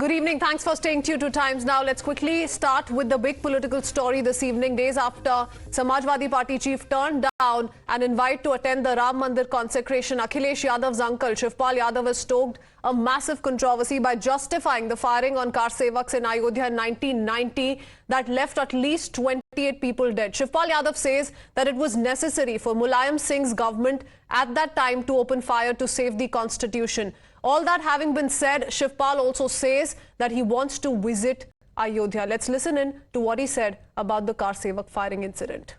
Good evening. Thanks for staying tuned to Times Now. Let's quickly start with the big political story this evening. Days after Samajwadi Party chief turned down an invite to attend the Ram Mandir consecration, Akhilesh Yadav's uncle Shivpal Yadav has stoked a massive controversy by justifying the firing on car sevaks in Ayodhya in 1990 that left at least 28 people dead. Shivpal Yadav says that it was necessary for Mulayam Singh's government at that time to open fire to save the constitution. All that having been said, Shivpal also says that he wants to visit Ayodhya. Let's listen in to what he said about the car sevak firing incident.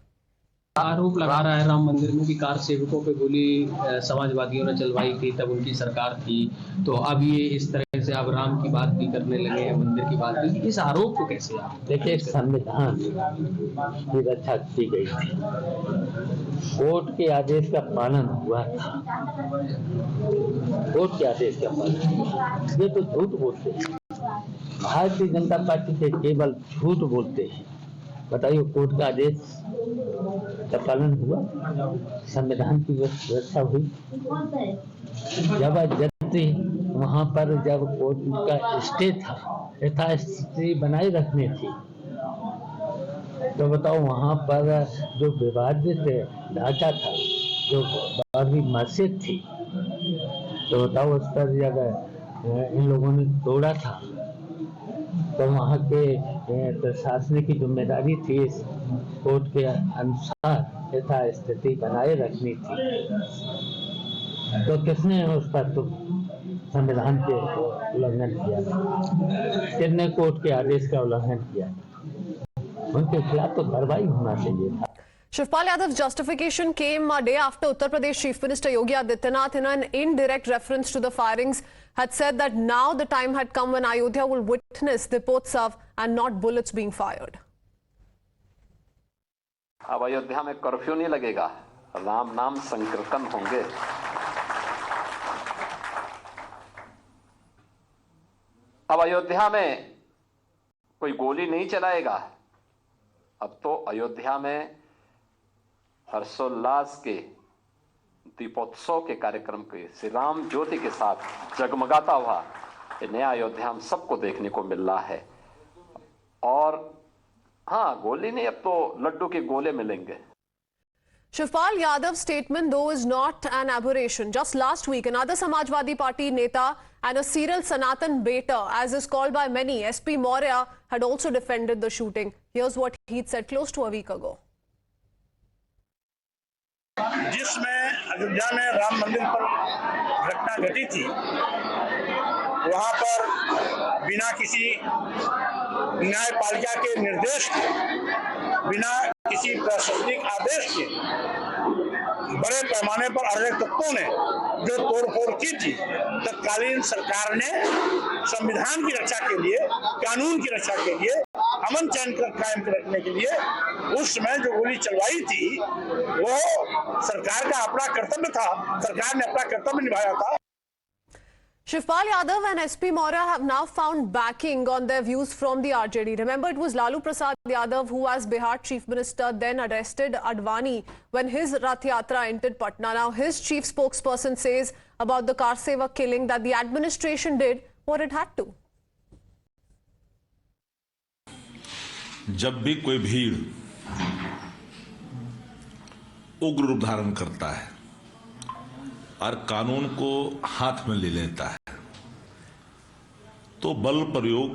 आरोप लगा रहा है राम मंदिर में कि car सेवकों पे गोली समाजवादियों ने चलवाई थी, तब उनकी सरकार थी। तो अब ये इस तरह से अब राम की बात भी करने लगे हैं, मंदिर की बात भी। इस आरोप को कैसे आप देखिए, संविधान की रक्षा की गई थी, कोर्ट के आदेश का पालन हुआ था, कोर्ट के आदेश का पालन। ये तो झूठ बोलते हैं, भारतीय जनता पार्टी से केवल झूठ बोलते हैं। बताइए, कोर्ट का आदेश का पालन हुआ, संविधान की व्यवस्था हुई। जबरदस्ती वहां पर जब कोर्ट का स्टे था, यथास्थिति बनाए रखनी थी, तो बताओ वहां पर जो विवादित ढांचा था, जो बारहवीं मस्जिद थी, तो बताओ उस पर जब इन लोगों ने तोड़ा था, तो वहाँ के प्रशासनिक की जिम्मेदारी थी इस कोर्ट के अनुसार यथास्थिति बनाए रखनी थी। तो किसने उस पर तो संविधान के उल्लंघन किया था? किसने कोर्ट के आदेश का उल्लंघन किया था? उनके खिलाफ तो कार्रवाई होना चाहिए था। Shivpal Yadav's justification came a day after Uttar Pradesh Chief Minister Yogi Adityanath, in an indirect reference to the firings, had said that now the time had come when Ayodhya will witness Dipotsav and not bullets being fired. अब अयोध्या में curfew नहीं लगेगा, राम नाम संकीर्तन होंगे। अब अयोध्या में कोई गोली नहीं चलाएगा। अब तो अयोध्या में हर्षोल्लास के दीपोत्सव के कार्यक्रम के श्री राम ज्योति के साथ जगमगाता हुआ ये नया अयोध्या हम सबको देखने को मिल रहा है। और हाँ, गोली नहीं, अब तो लड्डू के गोले मिलेंगे। Shivpal Yadav's statement, though, is not an aberration. Just last week, another Samajwadi Party neta and a serial Sanatan baiter, as is called by many, SP Maurya, had also defended the shooting. Here's what he'd said close to a week ago. जिसमें अयोध्या में राम मंदिर पर घटना घटी थी, वहां पर बिना किसी न्यायपालिका के निर्देश के, बिना किसी प्रशासनिक आदेश के बड़े पैमाने पर अराजक तत्वों ने जो तोड़फोड़ की थी, तत्कालीन सरकार ने संविधान की रक्षा के लिए, कानून की रक्षा के लिए, अमन चैन कायम रखने के लिए उस समय जो गोली चलवाई थी, वो सरकार का अपना कर्तव्य था, सरकार ने अपना कर्तव्य निभाया था। Shivpal Yadav and SP Maurya have now found backing on their views from the RJD. Remember, it was Lalu Prasad Yadav who, as Bihar Chief Minister, then arrested Advani when his Rath Yatra entered Patna. Now, his chief spokesperson says about the car sevak killing that the administration did what it had to. जब भी कोई भीड़ उग्र रूप धारण करता है और कानून को हाथ में ले लेता है, तो बल प्रयोग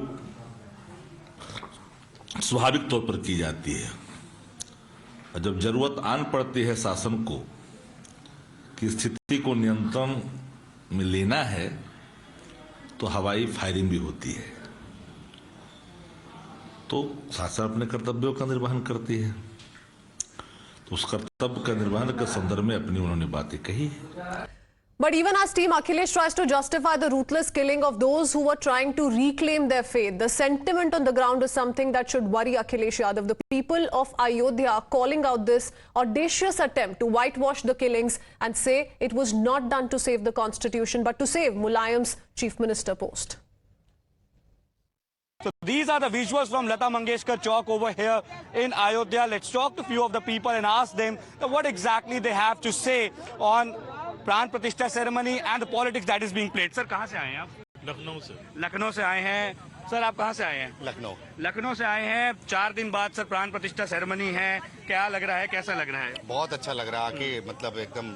स्वाभाविक तौर पर की जाती है। और जब जरूरत आन पड़ती है शासन को कि स्थिति को नियंत्रण में लेना है, तो हवाई फायरिंग भी होती है। तो शासन अपने कर्तव्यों का निर्वहन करती है, तो उस कर्तव्य का निर्वहन के संदर्भ में अपनी उन्होंने बातें कही है। But even as Team Akhilesh tries to justify the ruthless killing of those who were trying to reclaim their faith, the sentiment on the ground is something that should worry Akhilesh Yadav. The people of Ayodhya are calling out this audacious attempt to whitewash the killings and say it was not done to save the constitution, but to save Mulayam's chief minister post. So these are the visuals from Lata Mangeshkar Chowk over here in Ayodhya. Let's talk to a few of the people and ask them what exactly they have to say on प्राण प्रतिष्ठा ceremony and the politics that is being played. Sir, कहां से आए हैं आप? लखनऊ से। लखनऊ से आए हैं। सर आप कहाँ से आए हैं? लखनऊ। लखनऊ से आए हैं। 4 दिन बाद सर प्राण प्रतिष्ठा सेरेमनी है, क्या लग रहा है, कैसा लग रहा है? बहुत अच्छा लग रहा है कि मतलब एकदम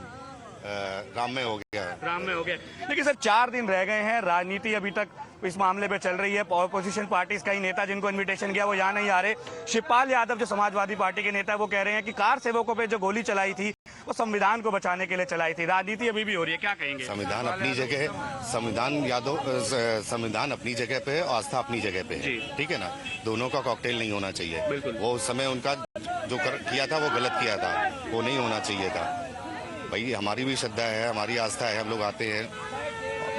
राममय हो गया है। राममय हो गया। लेकिन सर 4 दिन रह गए हैं, राजनीति अभी तक इस मामले पे चल रही है। ऑपोजिशन पार्टीज कई नेता जिनको इनविटेशन गया वो यहाँ नहीं आ रहे। शिवपाल यादव जो समाजवादी पार्टी के नेता है वो कह रहे हैं कि कार सेवकों पे जो गोली चलाई थी वो संविधान को बचाने के लिए चलाई थी। राजनीति अभी भी हो रही है, क्या कहेंगे? संविधान अपनी जगह, संविधान अपनी जगह पे है, आस्था अपनी जगह पे है, ठीक है ना। दोनों का कॉकटेल नहीं होना चाहिए। वो उस समय उनका जो किया था वो गलत किया था, वो नहीं होना चाहिए था। भाई हमारी भी श्रद्धा है, हमारी आस्था है, हम लोग आते हैं,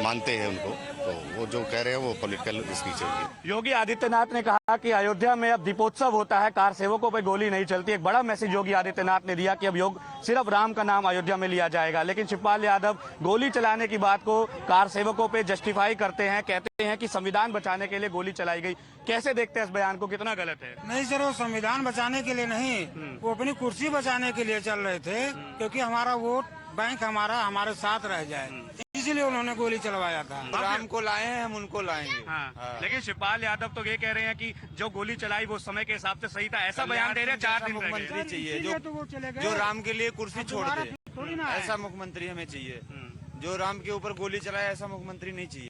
मानते हैं उनको, तो वो जो कह रहे हैं वो पॉलिटिकल स्पीच है। योगी आदित्यनाथ ने कहा कि अयोध्या में अब दीपोत्सव होता है, कार सेवकों पे गोली नहीं चलती। एक बड़ा मैसेज योगी आदित्यनाथ ने दिया कि अब सिर्फ राम का नाम अयोध्या में लिया जाएगा। लेकिन शिवपाल यादव गोली चलाने की बात को कार सेवकों पे जस्टिफाई करते हैं, कहते हैं कि संविधान बचाने के लिए गोली चलाई गई। कैसे देखते हैं इस बयान को, कितना गलत है? नहीं सर, वो संविधान बचाने के लिए नहीं, वो अपनी कुर्सी बचाने के लिए चल रहे थे, क्योंकि हमारा वोट बैंक हमारे साथ रह जाए, इसीलिए उन्होंने गोली चलवाया था। राम को लाए हैं, हम उनको लाएंगे। हाँ। लेकिन शिवपाल यादव तो ये कह रहे हैं कि जो गोली चलाई वो समय के हिसाब से सही था, ऐसा बयान दे रहे हैं। 4 दिन मुख्यमंत्री चाहिए जो राम के लिए कुर्सी छोड़ दे, ऐसा मुख्यमंत्री हमें चाहिए। जो राम के ऊपर गोली चलाए ऐसा मुख्यमंत्री नहीं चाहिए।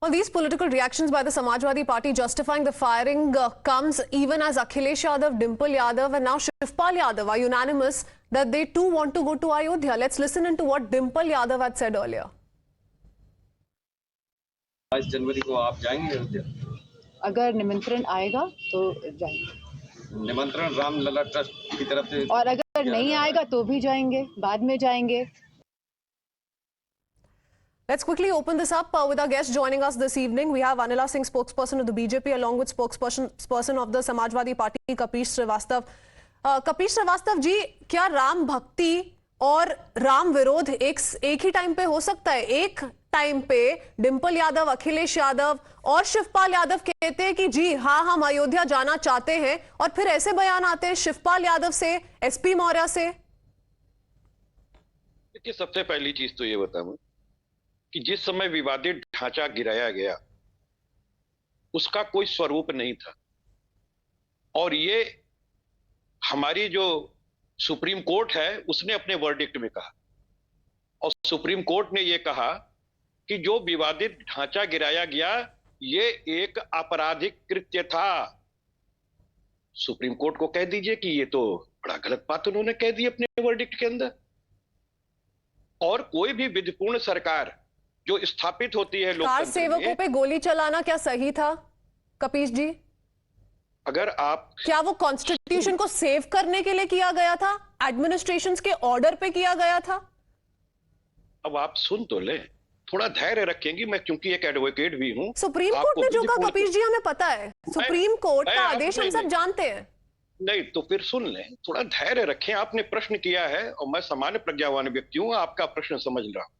Well, these political reactions by the Samajwadi Party justifying the firing comes even as Akhilesh Yadav, Dimple Yadav and now Shivpal Yadav are unanimous that they too want to go to Ayodhya. Let's listen into what Dimple Yadav had said earlier. 22 जनवरी को आप जाएंगे अयोध्या? अगर निमंत्रण आएगा तो जाएंगे। निमंत्रण Ramlala trust की तरफ से, और अगर नहीं आएगा तो भी जाएंगे, बाद में जाएंगे। Let's quickly open this up with our guest joining us this evening. We have Anila Singh, spokesperson of the BJP, along with spokesperson of the Samajwadi Party, Kapish Srivastava. Kapish Srivastava जी, क्या राम भक्ति और राम विरोध एक ही time पे हो सकता है? एक टाइम पे डिंपल यादव, अखिलेश यादव और शिवपाल यादव कहते हैं कि जी हाँ, हम अयोध्या जाना चाहते हैं, और फिर ऐसे बयान आते हैं शिवपाल यादव से, एसपी मौर्य से। देखिए, सबसे पहली चीज तो ये बताऊं कि जिस समय विवादित ढांचा गिराया गया उसका कोई स्वरूप नहीं था, और ये हमारी जो सुप्रीम कोर्ट है उसने अपने वर्डिक्ट में कहा, और सुप्रीम कोर्ट ने ये कहा कि जो विवादित ढांचा गिराया गया ये एक आपराधिक कृत्य था। सुप्रीम कोर्ट को कह दीजिए कि ये तो बड़ा गलत बात उन्होंने कह दी अपने वर्डिक्ट के अंदर। और कोई भी विधिपूर्ण सरकार जो स्थापित होती है कार सेवकों पे गोली चलाना क्या सही था कपीश जी? अगर आप, क्या वो कॉन्स्टिट्यूशन को सेव करने के लिए किया गया था, एडमिनिस्ट्रेशंस के ऑर्डर पे किया गया था? अब आप सुन तो ले, थोड़ा धैर्य रखेंगी। मैं क्योंकि एक एडवोकेट भी हूं। सुप्रीम कोर्ट ने जो कहा कपीश जी हमें पता है, सुप्रीम कोर्ट का आदेश हम सब जानते हैं। नहीं तो फिर सुन लें, थोड़ा धैर्य रखें। आपने प्रश्न किया है और मैं सामान्य प्रज्ञावान व्यक्ति हूं, आपका प्रश्न समझ रहा हूं,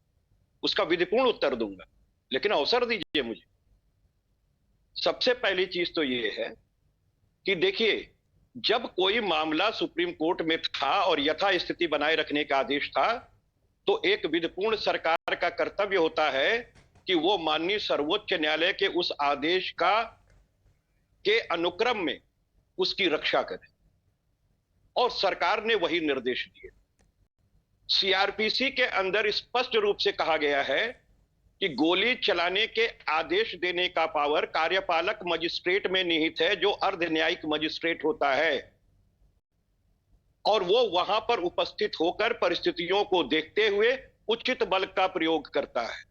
उसका विधिपूर्ण उत्तर दूंगा, लेकिन अवसर दीजिए मुझे। सबसे पहली चीज तो ये है कि देखिए, जब कोई मामला सुप्रीम कोर्ट में था और यथास्थिति बनाए रखने का आदेश था, तो एक विधिपूर्ण सरकार का कर्तव्य होता है कि वो माननीय सर्वोच्च न्यायालय के उस आदेश के अनुक्रम में उसकी रक्षा करे, और सरकार ने वही निर्देश दिए। सीआरपीसी के अंदर स्पष्ट रूप से कहा गया है कि गोली चलाने के आदेश देने का पावर कार्यपालक मजिस्ट्रेट में निहित है, जो अर्ध न्यायिक मजिस्ट्रेट होता है, और वो वहां पर उपस्थित होकर परिस्थितियों को देखते हुए उचित बल का प्रयोग करता है।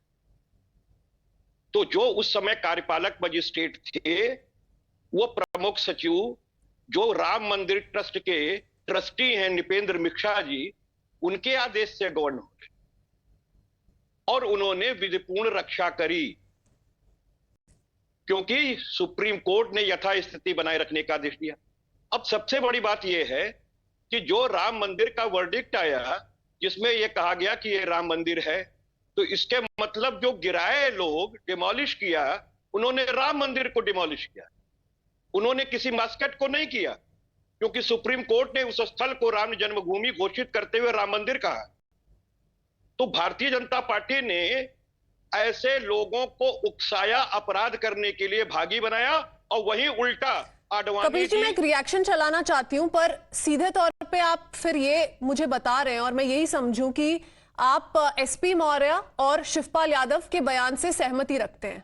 तो जो उस समय कार्यपालक मजिस्ट्रेट थे वो प्रमुख सचिव, जो राम मंदिर ट्रस्ट के ट्रस्टी हैं निपेंद्र मिश्रा जी, उनके आदेश से गवर्न हो गए और उन्होंने विधिपूर्ण रक्षा करी, क्योंकि सुप्रीम कोर्ट ने यथास्थिति बनाए रखने का आदेश दिया। अब सबसे बड़ी बात यह है कि जो राम मंदिर का वर्डिक्ट आया जिसमें यह कहा गया कि यह राम मंदिर है, तो इसके मतलब जो गिराए लोग, डिमोलिश किया, उन्होंने राम मंदिर को डिमोलिश किया, उन्होंने किसी मस्जिद को नहीं किया, क्योंकि सुप्रीम कोर्ट ने उस स्थल को राम जन्मभूमि घोषित करते हुए राम मंदिर कहा। तो भारतीय जनता पार्टी ने ऐसे लोगों को उकसाया, अपराध करने के लिए भागी बनाया, और वहीं उल्टा आडवाणी कपिल जी, मैं एक रिएक्शन चलाना चाहती हूं, पर सीधे तौर पे आप फिर ये मुझे बता रहे हैं और मैं यही समझूं कि आप एसपी मौर्य और शिवपाल यादव के बयान से सहमति रखते हैं।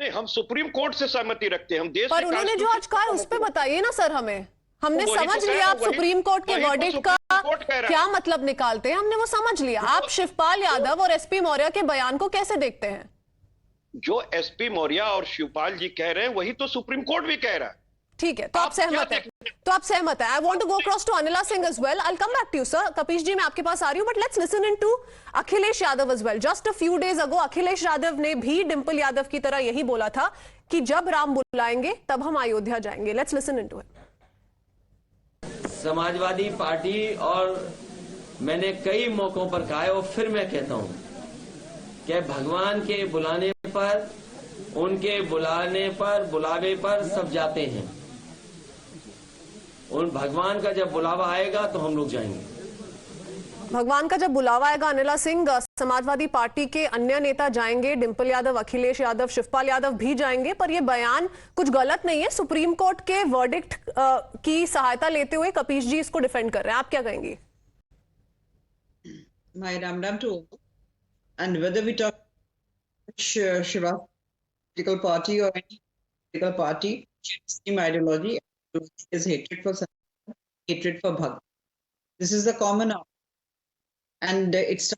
नहीं, हम सुप्रीम कोर्ट से सहमति रखते हैं, हम देश पर उन्होंने जो आज कहा उस पे बताइए ना सर हमें। हमने समझ लिया आप सुप्रीम कोर्ट के वर्डिक्ट का क्या मतलब निकालते हैं, हमने वो समझ लिया। आप शिवपाल यादव और एसपी मौर्य के बयान को कैसे देखते हैं? जो एसपी मौर्य और शिवपाल जी कह रहे हैं वही तो सुप्रीम कोर्ट भी कह रहा है। ठीक है, तो आप सहमत हैं? तो आप सहमत हैं? I want to go cross to Anila Singh as well. I will come back to you sir. Kapish ji, मैं आपके पास आ रही हूं, but let's listen into Akhilesh Yadav as well. Just a few days ago Akhilesh Yadav ने भी डिंपल यादव की तरह यही बोला था कि जब राम बुलाएंगे तब हम अयोध्या जाएंगे। Let's listen into it. Samajwadi party, और मैंने कई मौकों पर कहा है और फिर मैं कहता हूं कि भगवान के बुलाने पर, उनके बुलावे पर सब जाते हैं। उन भगवान का जब बुलावा आएगा तो हम लोग जाएंगे। भगवान का जब बुलावा आएगा अनिला सिंह, समाजवादी पार्टी के अन्य नेता जाएंगे, डिंपल यादव, अखिलेश यादव, शिवपाल यादव भी जाएंगे, पर यह बयान कुछ गलत नहीं है। सुप्रीम कोर्ट के वर्डिक्ट की सहायता लेते हुए कपीश जी इसको डिफेंड कर रहे हैं, आप क्या कहेंगी? My Ram to all. And whether we talk Shiva political party or any political party, same ideology is hatred for Sanatan, hatred for Bhagwan. This is the common outcome. And it's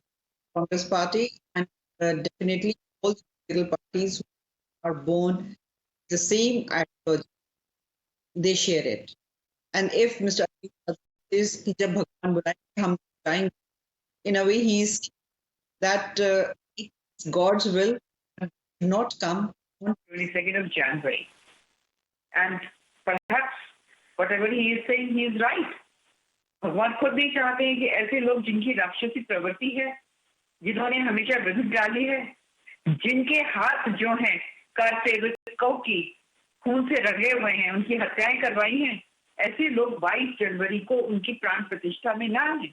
Congress party, and definitely all the political parties are born the same ideology. They share it. And if Mr. is jab Bhagwan bulaye hum jayenge, in a way he is that it's God's will not come on 22nd of January, and perhaps whatever he is saying, he is right. भगवान खुद नहीं चाहते हैं कि ऐसे लोग जिनकी राक्षसी प्रवृत्ति है, जिन्होंने हमेशा विघ्न डाली है, जिनके हाथ जो हैं कारसेवकों की खून से रंगे हुए हैं, उनकी हत्याएं करवाई हैं, ऐसे लोग 22 जनवरी को उनकी प्राण प्रतिष्ठा में ना आए।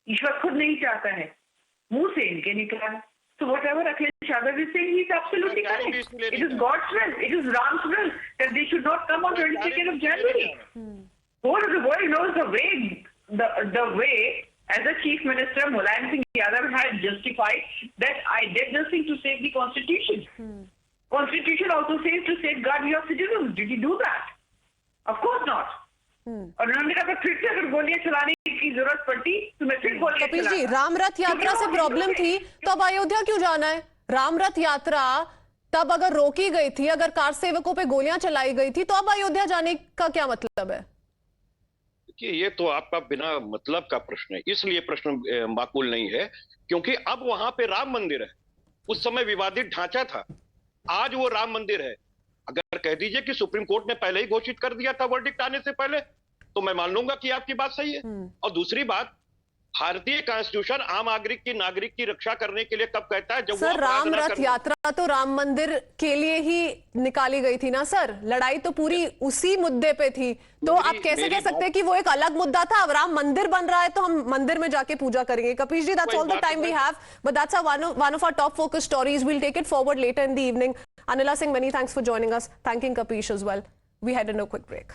ईश्वर खुद नहीं चाहता है, मुंह से इनके निकला। So whatever Akhilesh Yadav is saying, he is absolutely correct. It is God's will, it is Ram's will that they should not come on 22nd of January. Whole of the world knows the way as a chief minister, Mulayam Singh Yadav had justified that I did this thing to save the constitution. Constitution also says to safeguard your citizens. Did he do that? Of course not. और उन्होंने कहा फिर से अगर गोलियां चलाने की जरूरत पड़ती तो मैं फिर गोलियां कपिल जी, राम रथ यात्रा से प्रॉब्लम थी तो अब अयोध्या क्यों जाना है? राम रथ यात्रा तब अगर रोकी गई थी, अगर कार सेवकों पे गोलियां चलाई गई थी, तो अब अयोध्या जाने का क्या मतलब है? देखिए, ये तो आपका बिना मतलब का प्रश्न है, इसलिए प्रश्न माकूल नहीं है क्योंकि अब वहां पे राम मंदिर है। उस समय विवादित ढांचा था, आज वो राम मंदिर है। अगर कह दीजिए कि सुप्रीम कोर्ट ने पहले ही घोषित कर दिया था वर्डिक्ट आने से पहले, तो मैं मान लूंगा कि आपकी बात सही है। और दूसरी बात, भारतीय कॉन्स्टिट्यूशन आम नागरिक की रक्षा करने के लिए कब कहता है? जब सर, राम रथ यात्रा तो राम मंदिर के लिए ही निकाली गई थी ना सर, लड़ाई तो पूरी उसी मुद्दे पे थी। तो आप कैसे कह सकते हैं कि वो एक अलग मुद्दा था? अब राम मंदिर बन रहा है तो हम मंदिर में जाके पूजा करेंगे। कपीश जी, that's all the time we have, but that's one of our top focus stories. We'll take it forward later in the evening. Anila Singh, many thanks for joining us. Thanking Kapish as well. We head into a quick break.